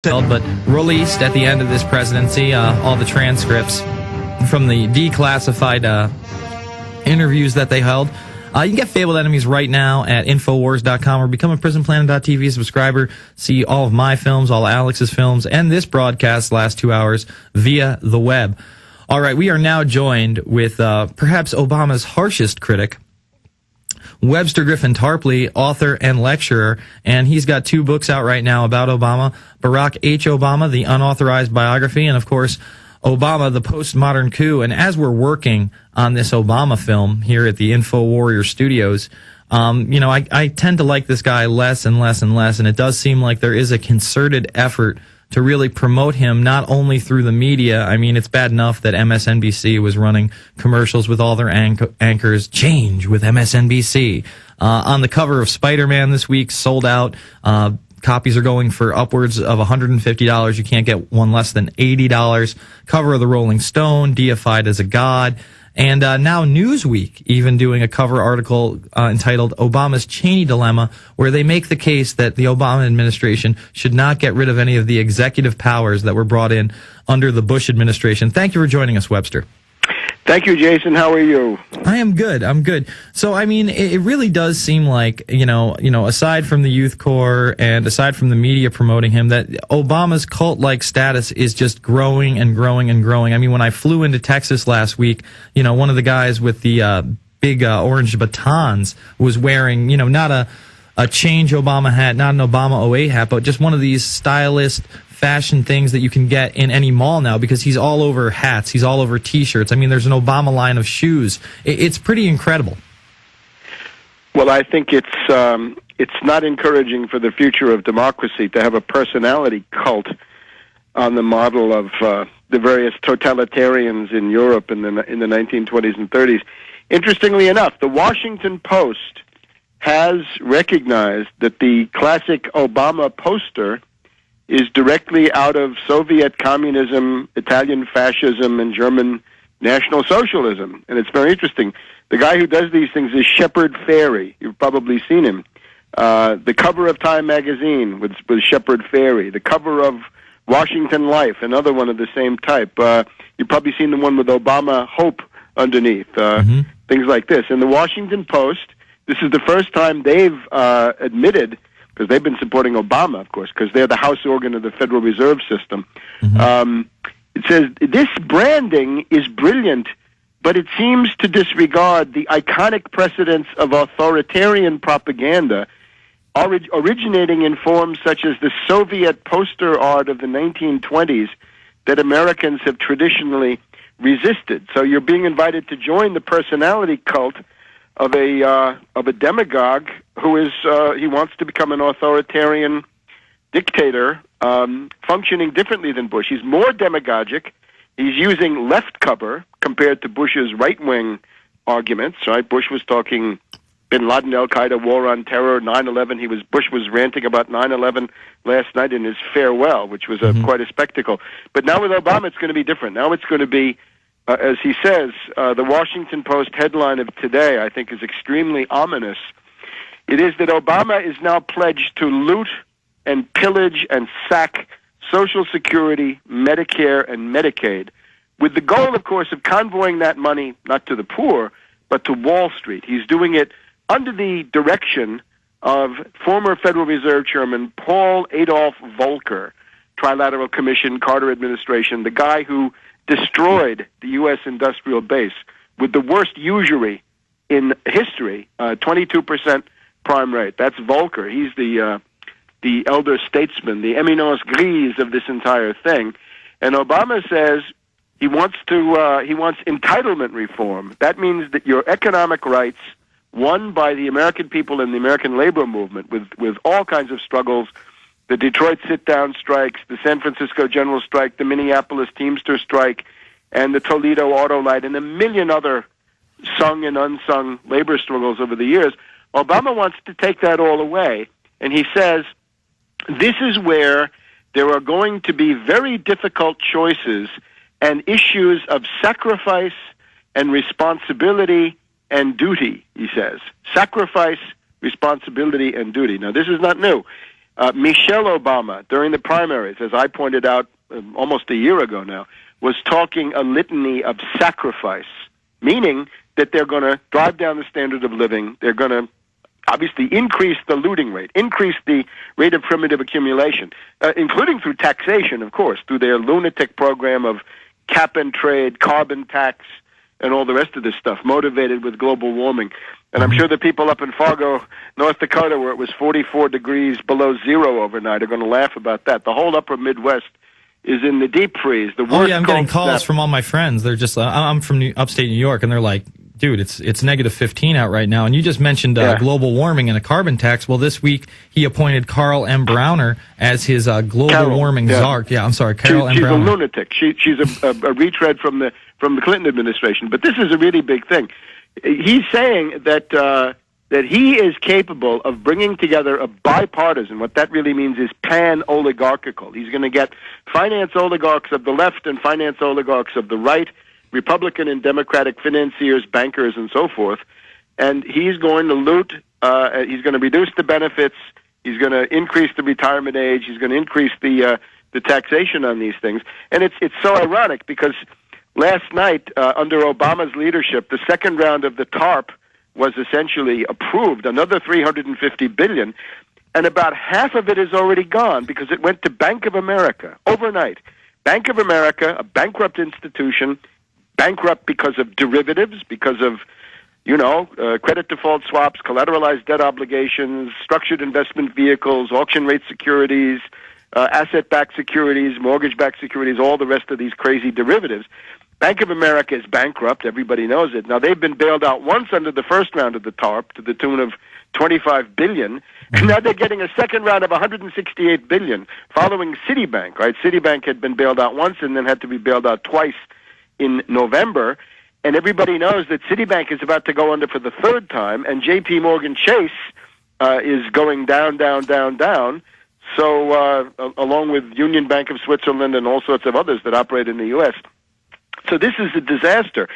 but released at the end of this presidency, all the transcripts from the declassified interviews that they held. You can get Fabled Enemies right now at Infowars.com or become a PrisonPlanet.tv subscriber. See all of my films, all Alex's films, and this broadcast last 2 hours via the web. All right, we are now joined with perhaps Obama's harshest critic, Webster Griffin Tarpley, author and lecturer, and he's got 2 books out right now about Obama: Barack H. Obama, the unauthorized biography, and of course, Obama, the postmodern coup. And as we're working on this Obama film here at the Info Warrior Studios, I tend to like this guy less and less and less, and it does seem like there is a concerted effort to really promote him, not only through the media. I mean, it's bad enough that MSNBC was running commercials with all their anchors, change with MSNBC. On the cover of Spider-Man this week, sold out. Copies are going for upwards of $150. You can't get one less than $80. Cover of the Rolling Stone, deified as a god. And now Newsweek even doing a cover article entitled Obama's Cheney Dilemma, where they make the case that the Obama administration should not get rid of any of the executive powers that were brought in under the Bush administration. Thank you for joining us, Webster. Thank you, Jason. How are you? I am good. I'm good. So, I mean, it really does seem like, aside from the Youth Corps and aside from the media promoting him, that Obama's cult-like status is just growing and growing and growing. I mean, when I flew into Texas last week, one of the guys with the big orange batons was wearing, not a Change Obama hat, not an Obama 08 hat, but just one of these stylist fashion things that you can get in any mall now, because he's all over hats, he's all over T-shirts. I mean, there's an Obama line of shoes. It's pretty incredible. Well, I think it's not encouraging for the future of democracy to have a personality cult on the model of the various totalitarians in Europe in the 1920s and 30s. Interestingly enough, the Washington Post has recognized that the classic Obama poster is directly out of Soviet communism, Italian fascism, and German National Socialism. And it's very interesting. The guy who does these things is Shepard Fairey. You've probably seen him. The cover of Time magazine was Shepard Fairey. The cover of Washington Life, another one of the same type. You've probably seen the one with Obama Hope underneath, things like this. In the Washington Post, this is the first time they've admitted, because they've been supporting Obama, of course, because they're the house organ of the Federal Reserve System. It says, this branding is brilliant, but it seems to disregard the iconic precedents of authoritarian propaganda originating in forms such as the Soviet poster art of the 1920s that Americans have traditionally resisted. So you're being invited to join the personality cult of a demagogue who is he wants to become an authoritarian dictator, functioning differently than Bush. He's more demagogic. He's using left cover compared to Bush's right-wing arguments. Right? Bush was talking Bin Laden, Al Qaeda, war on terror, 9/11. Bush was ranting about 9/11 last night in his farewell, which was quite a spectacle. But now with Obama, it's going to be different. Now it's going to be, as he says, the Washington Post headline of today, I think, is extremely ominous. It is that Obama is now pledged to loot and pillage and sack Social Security, Medicare, and Medicaid, with the goal, of course, of convoying that money not to the poor, but to Wall Street. He's doing it under the direction of former Federal Reserve Chairman Paul Adolph Volcker, Trilateral Commission, Carter administration, the guy who destroyed the U.S. industrial base with the worst usury in history, 22% prime rate. That's Volcker. He's the elder statesman, the eminence grise of this entire thing. And Obama says he wants entitlement reform. That means that your economic rights, won by the American people and the American labor movement, with all kinds of struggles, the Detroit sit-down strikes, the San Francisco General Strike, the Minneapolis Teamster Strike, and the Toledo Auto Light, and a million other sung and unsung labor struggles over the years. Obama wants to take that all away, and he says this is where there are going to be very difficult choices and issues of sacrifice and responsibility and duty, he says. Sacrifice, responsibility, and duty. Now, this is not new. Michelle Obama, during the primaries, as I pointed out almost a year ago now, was talking a litany of sacrifice, meaning that they're going to drive down the standard of living. They're going to obviously increase the looting rate, increase the rate of primitive accumulation, including through taxation, of course, through their lunatic program of cap and trade, carbon tax, and all the rest of this stuff, motivated with global warming. And I'm sure the people up in Fargo, North Dakota, where it was 44 degrees below zero overnight, are going to laugh about that. The whole upper Midwest is in the deep freeze. The worst I'm getting calls from all my friends. They're just, I'm from upstate New York, and they're like, dude, it's negative 15 out right now. And you just mentioned global warming and a carbon tax. Well, this week he appointed Carl M. Browner as his global warming czar. Yeah, I'm sorry, Carol M. Browner. She's a lunatic. She's a retread from the Clinton administration. But this is a really big thing. He's saying that he is capable of bringing together a bipartisan. What that really means is pan-oligarchical. He's going to get finance oligarchs of the left and finance oligarchs of the right, Republican and Democratic financiers, bankers, and so forth. And he's going to loot. He's going to reduce the benefits. He's going to increase the retirement age. He's going to increase the taxation on these things. And it's so ironic because last night, under Obama's leadership, the second round of the TARP was essentially approved, another $350 billion, and about half of it is already gone because it went to Bank of America overnight. Bank of America, a bankrupt institution, bankrupt because of derivatives, because of, credit default swaps, collateralized debt obligations, structured investment vehicles, auction rate securities, asset-backed securities, mortgage-backed securities, all the rest of these crazy derivatives. Bank of America is bankrupt. Everybody knows it. Now, they've been bailed out once under the first round of the TARP to the tune of $25 billion. And now they're getting a second round of $168 billion following Citibank, right? Citibank had been bailed out once and then had to be bailed out twice in November. And everybody knows that Citibank is about to go under for the third time, and J.P. Morgan Chase is going down, down, down, down. So along with Union Bank of Switzerland and all sorts of others that operate in the U.S., so this is a disaster.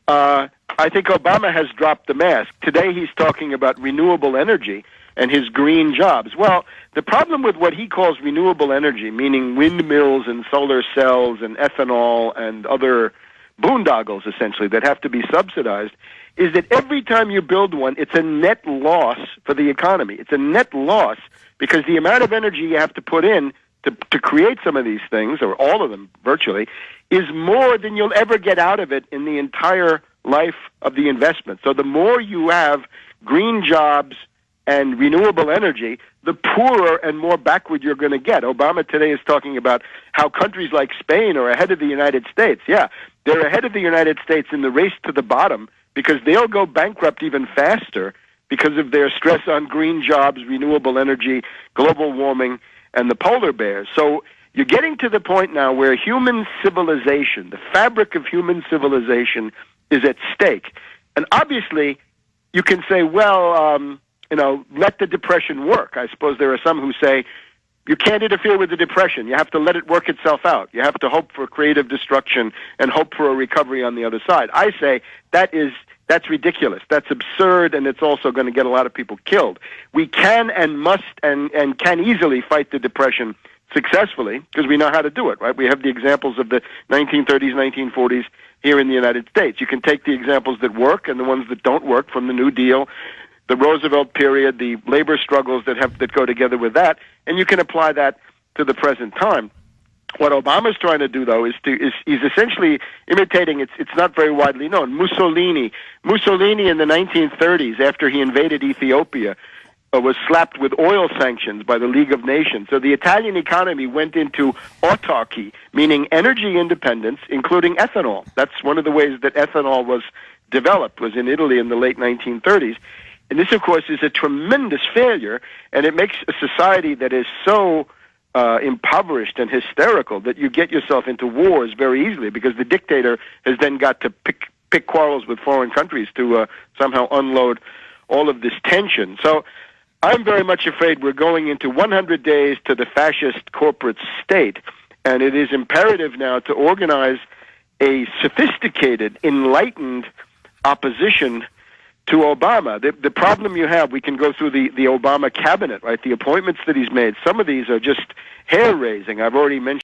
I think Obama has dropped the mask. Today he's talking about renewable energy and his green jobs. Well, the problem with what he calls renewable energy, meaning windmills and solar cells and ethanol and other boondoggles, essentially, that have to be subsidized, is that every time you build one, it's a net loss for the economy. It's a net loss because the amount of energy you have to put in to create some of these things, or all of them virtually, is more than you'll ever get out of it in the entire life of the investment. So the more you have green jobs and renewable energy, the poorer and more backward you're going to get. Obama today is talking about how countries like Spain are ahead of the United States. Yeah, they're ahead of the United States in the race to the bottom because they'll go bankrupt even faster because of their stress on green jobs, renewable energy, global warming, and the polar bears. So you're getting to the point now where human civilization, the fabric of human civilization, is at stake. And obviously, you can say, well, let the depression work. I suppose there are some who say, you can't interfere with the depression. You have to let it work itself out. You have to hope for creative destruction and hope for a recovery on the other side. I say that's ridiculous. That's absurd, and it's also going to get a lot of people killed. We can and must and can easily fight the depression successfully because we know how to do it, right? We have the examples of the 1930s, 1940s here in the United States. You can take the examples that work and the ones that don't work from the New Deal, the Roosevelt period, the labor struggles that go together with that, and you can apply that to the present time. What Obama's trying to do, though, is he's essentially imitating, it's not very widely known, Mussolini. Mussolini in the 1930s, after he invaded Ethiopia, was slapped with oil sanctions by the League of Nations. So the Italian economy went into autarky, meaning energy independence, including ethanol. That's one of the ways that ethanol was developed, was in Italy in the late 1930s. And this, of course, is a tremendous failure, and it makes a society that is so impoverished and hysterical that you get yourself into wars very easily because the dictator has then got to pick quarrels with foreign countries to somehow unload all of this tension. So I'm very much afraid we're going into 100 days to the fascist corporate state, and it is imperative now to organize a sophisticated, enlightened opposition Obama. The problem you have, we can go through the Obama cabinet, right? The appointments that he's made. Some of these are just hair-raising. I've already mentioned